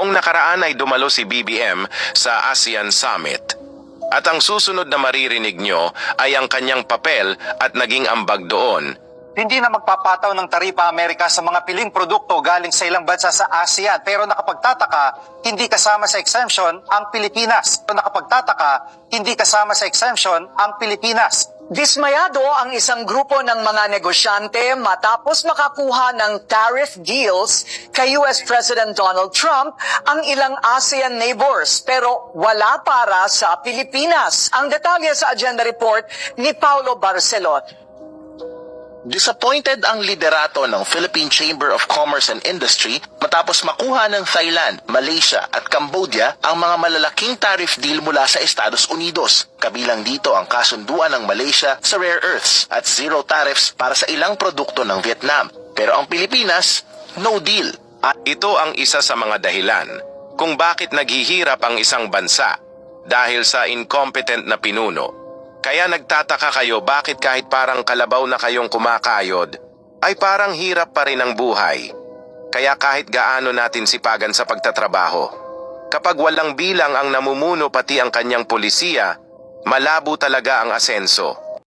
Noong nakaraan ay dumalo si BBM sa ASEAN Summit. At ang susunod na maririnig nyo ay ang kanyang papel at naging ambag doon. Hindi na magpapataw ng taripa Amerika sa mga piling produkto galing sa ilang bansa sa ASEAN. Pero nakapagtataka, hindi kasama sa exemption ang Pilipinas. Hindi kasama sa exemption ang Pilipinas. Dismayado ang isang grupo ng mga negosyante matapos makakuha ng tariff deals kay US President Donald Trump ang ilang ASEAN neighbors pero wala para sa Pilipinas. Ang detalye sa agenda report ni Paulo Barcelon. Disappointed ang liderato ng Philippine Chamber of Commerce and Industry matapos makuha ng Thailand, Malaysia at Cambodia ang mga malalaking tariff deal mula sa Estados Unidos. Kabilang dito ang kasunduan ng Malaysia sa rare earths at zero tariffs para sa ilang produkto ng Vietnam. Pero ang Pilipinas, no deal. At ito ang isa sa mga dahilan kung bakit naghihirap ang isang bansa dahil sa incompetent na pinuno. Kaya nagtataka kayo bakit kahit parang kalabaw na kayong kumakayod, ay parang hirap pa rin ang buhay. Kaya kahit gaano natin sipagan sa pagtatrabaho, kapag walang bilang ang namumuno pati ang kanyang polisiya, malabo talaga ang asenso.